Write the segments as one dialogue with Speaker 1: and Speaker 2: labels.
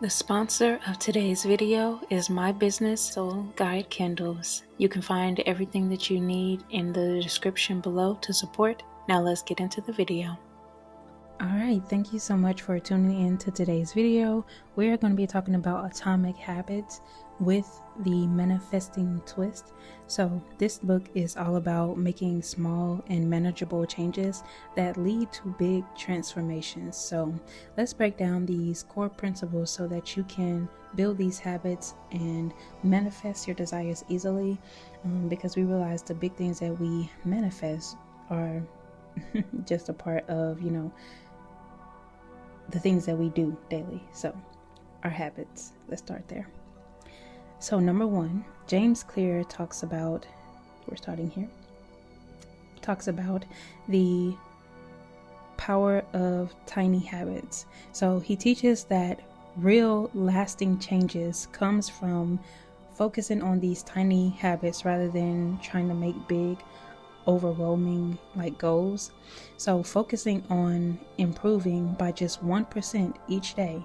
Speaker 1: The sponsor of today's video is my business, Soul Guide Candles. You can find everything that you need in the description below to support. Now let's get into the video. Alright, thank you so much for tuning in to today's video. We are going to be talking about atomic habits with the manifesting twist. So this book is all about making small and manageable changes that lead to big transformations. So let's break down these core principles so that you can build these habits and manifest your desires easily, because we realize the big things that we manifest are just a part of, the things that we do daily. So our habits, let's start there. So number one, James Clear talks about the power of tiny habits. So he teaches that real lasting changes comes from focusing on these tiny habits rather than trying to make big overwhelming goals. So focusing on improving by just 1% each day,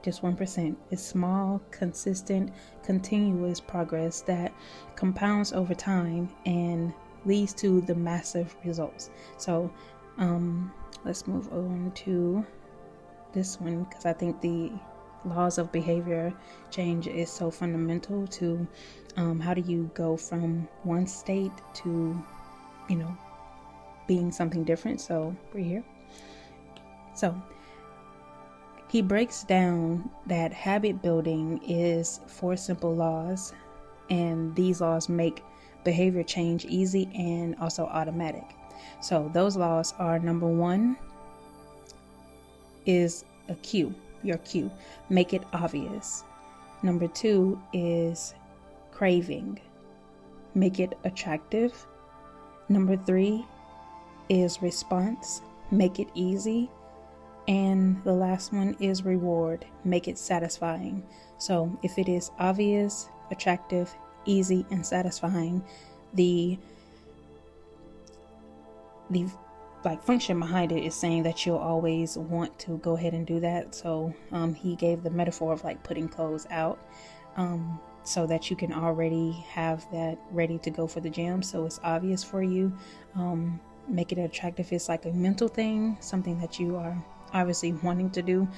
Speaker 1: just 1%, is small, consistent, continuous progress that compounds over time and leads to the massive results. So let's move on to this one, because I think the laws of behavior change is so fundamental to how do you go from one state to being something different. So we're here. So he breaks down that habit building is 4 simple laws, and these laws make behavior change easy and also automatic. So those laws are: number 1 is your cue. Make it obvious. Number 2 is craving. Make it attractive. Number 3 is response. Make it easy. And the last one is reward. Make it satisfying. So if it is obvious, attractive, easy, and satisfying, the function behind it is saying that you'll always want to go ahead and do that. So he gave the metaphor of putting clothes out, so that you can already have that ready to go for the gym. So it's obvious for you. Make it attractive. It's like a mental thing, something that you are obviously wanting to do.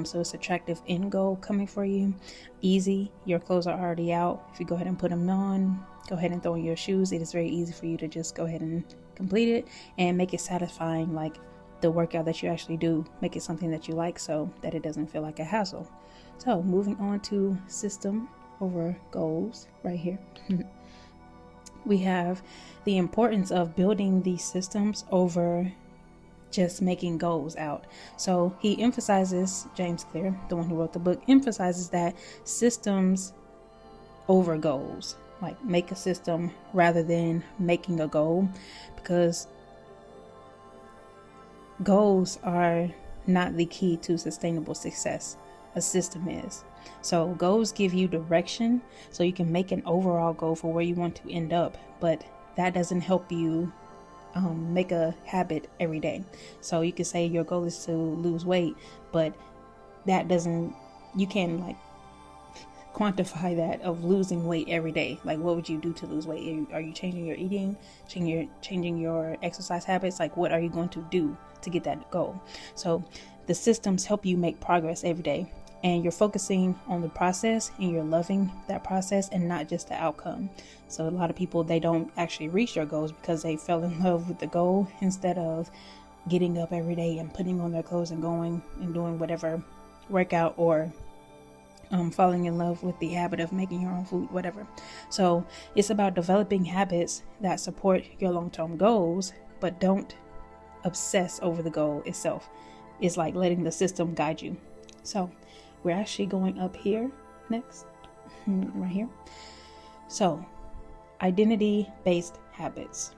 Speaker 1: So it's attractive end goal coming for you. Easy, your clothes are already out. If you go ahead and put them on, go ahead and throw in your shoes. It is very easy for you to just go ahead and complete it. And make it satisfying, like the workout that you actually do. Make it something that you like so that it doesn't feel like a hassle. So moving on to system over goals right here. We have the importance of building these systems over just making goals out. So he emphasizes, James Clear, the one who wrote the book, emphasizes that systems over goals. Make a system rather than making a goal, because goals are not the key to sustainable success. A system is. So goals give you direction, so you can make an overall goal for where you want to end up, but that doesn't help you make a habit every day. So you could say your goal is to lose weight, but that doesn't, you can quantify that of losing weight every day. What would you do to lose weight? Are you changing your eating, changing your exercise habits? What are you going to do to get that goal? So the systems help you make progress every day, and you're focusing on the process and you're loving that process and not just the outcome. So a lot of people, they don't actually reach their goals because they fell in love with the goal instead of getting up every day and putting on their clothes and going and doing whatever workout, or falling in love with the habit of making your own food, whatever. So it's about developing habits that support your long-term goals, but don't obsess over the goal itself. It's like letting the system guide you. So we're actually going up here next, right here. So identity-based habits.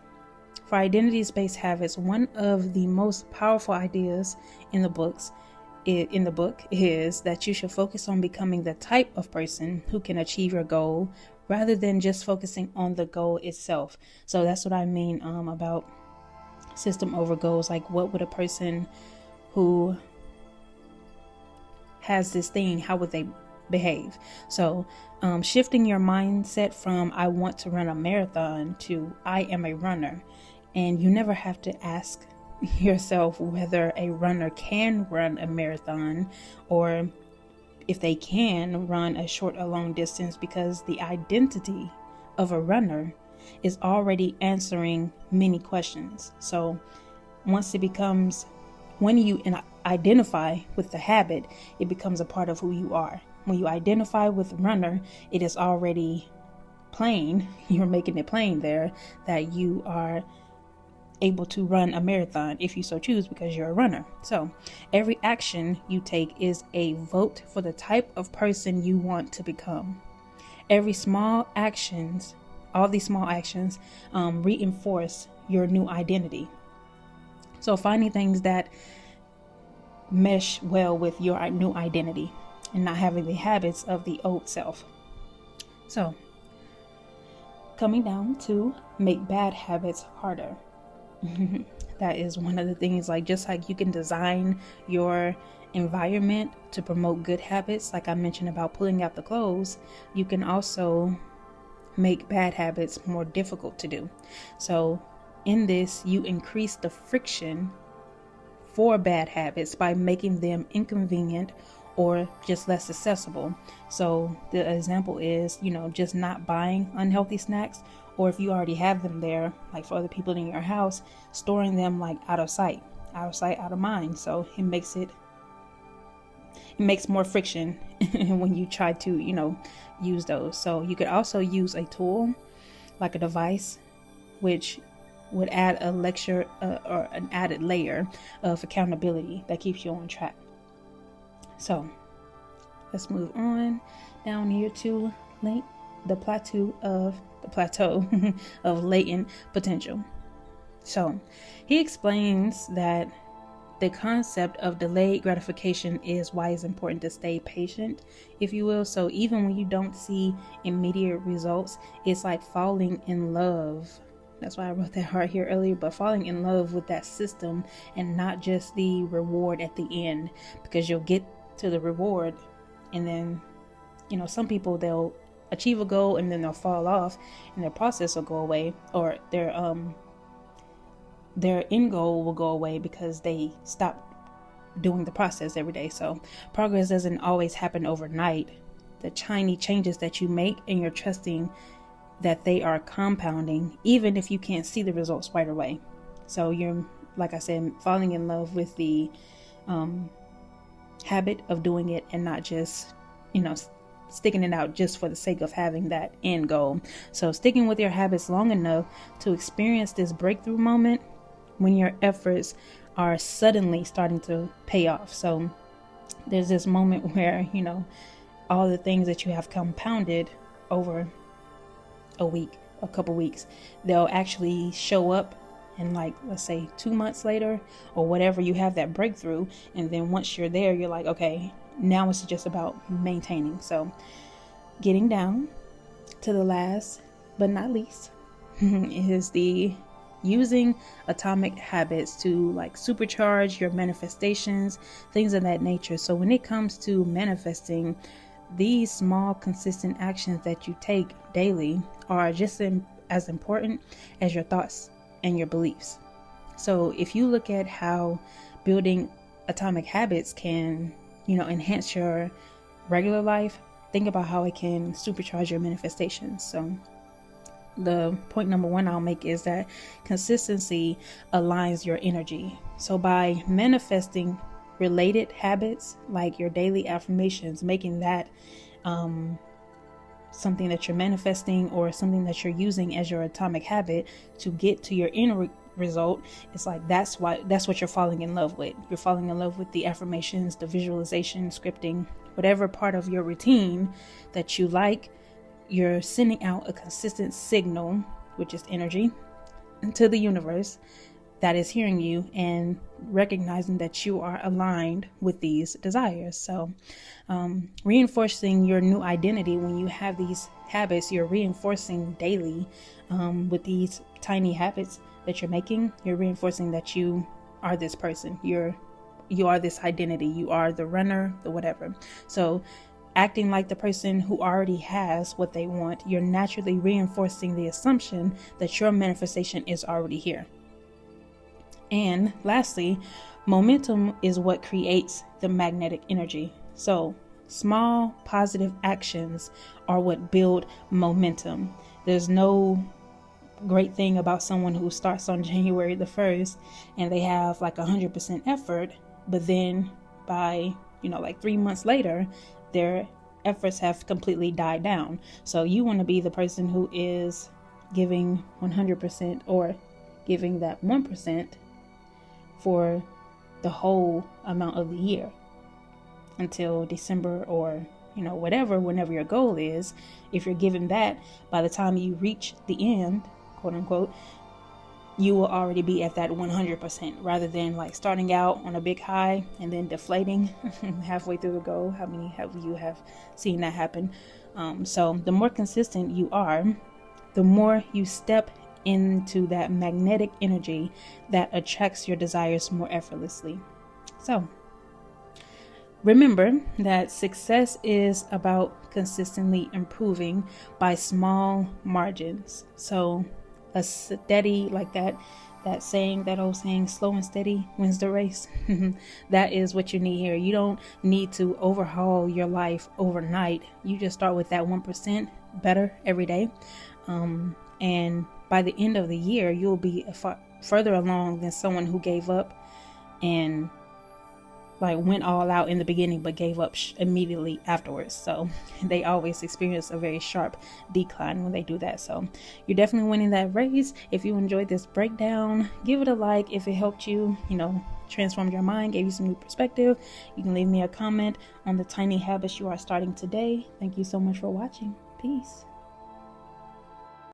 Speaker 1: For identity-based habits, one of the most powerful ideas in the book is that you should focus on becoming the type of person who can achieve your goal rather than just focusing on the goal itself. So that's what I mean about system over goals. What would a person who has this thing, how would they behave? So shifting your mindset from I want to run a marathon to I am a runner. And you never have to ask yourself whether a runner can run a marathon or if they can run a short or long distance, because the identity of a runner is already answering many questions. So once it becomes, when you identify with the habit, it becomes a part of who you are. When you identify with runner, it is already plain, you're making it plain there that you are able to run a marathon if you so choose, because you're a runner. So every action you take is a vote for the type of person you want to become. Every small actions, all these small actions reinforce your new identity. So finding things that mesh well with your new identity and not having the habits of the old self. So coming down to make bad habits harder. That is one of the things, like just like you can design your environment to promote good habits, like I mentioned about pulling out the clothes, you can also make bad habits more difficult to do. So in this, you increase the friction for bad habits by making them inconvenient or just less accessible. So the example is, just not buying unhealthy snacks, or if you already have them there, like for other people in your house, storing them like out of sight, out of mind. So it makes more friction when you try to, use those. So you could also use a tool like a device, which would add a lecture or an added layer of accountability that keeps you on track. So let's move on down here to the plateau of latent potential. So he explains that the concept of delayed gratification is why it's important to stay patient, if you will. So even when you don't see immediate results, it's like falling in love. That's why I wrote that right here earlier, but falling in love with that system and not just the reward at the end, because you'll get to the reward and then, some people, they'll achieve a goal and then they'll fall off and their process will go away, or their end goal will go away because they stop doing the process every day. So progress doesn't always happen overnight. The tiny changes that you make, and you're trusting that they are compounding, even if you can't see the results right away. So you're, like I said, falling in love with the habit of doing it and not just, sticking it out just for the sake of having that end goal. So sticking with your habits long enough to experience this breakthrough moment when your efforts are suddenly starting to pay off. So there's this moment where, all the things that you have compounded over a week, a couple weeks, they'll actually show up, and like, let's say 2 months later or whatever, you have that breakthrough. And then once you're there, you're like, okay, now it's just about maintaining. So getting down to the last but not least is the using atomic habits to like supercharge your manifestations, things of that nature. So when it comes to manifesting, these small consistent actions that you take daily are just as important as your thoughts and your beliefs. So if you look at how building atomic habits can, enhance your regular life, think about how it can supercharge your manifestations. So the point number one I'll make is that consistency aligns your energy. So by manifesting related habits like your daily affirmations, making that something that you're manifesting or something that you're using as your atomic habit to get to your inner result, it's like that's what you're falling in love with. You're falling in love with the affirmations, the visualization, scripting, whatever part of your routine that you like. You're sending out a consistent signal, which is energy, into the universe that is hearing you and recognizing that you are aligned with these desires. So reinforcing your new identity, when you have these habits, you're reinforcing daily with these tiny habits that you're making. You're reinforcing that you are this person. You're you are this identity. You are the runner, the whatever. So acting like the person who already has what they want, you're naturally reinforcing the assumption that your manifestation is already here. And lastly, momentum is what creates the magnetic energy. So small positive actions are what build momentum. There's no great thing about someone who starts on January the 1st and they have like 100% effort, but then by, like 3 months later, their efforts have completely died down. So you want to be the person who is giving 100% or giving that 1% for the whole amount of the year until December or whenever your goal is. If you're given that, by the time you reach the end, quote unquote, you will already be at that 100%, rather than like starting out on a big high and then deflating halfway through the goal. How many have you seen that happen? So the more consistent you are, the more you step into that magnetic energy that attracts your desires more effortlessly. So remember that success is about consistently improving by small margins. So a steady, like that old saying, slow and steady wins the race. That is what you need here. You don't need to overhaul your life overnight. You just start with that 1% better every day. And by the end of the year, you'll be further along than someone who gave up and like went all out in the beginning but gave up immediately afterwards. So they always experience a very sharp decline when they do that. So you're definitely winning that race. If you enjoyed this breakdown, give it a like. If it helped you, transformed your mind, gave you some new perspective, you can leave me a comment on the tiny habits you are starting today. Thank you so much for watching. Peace.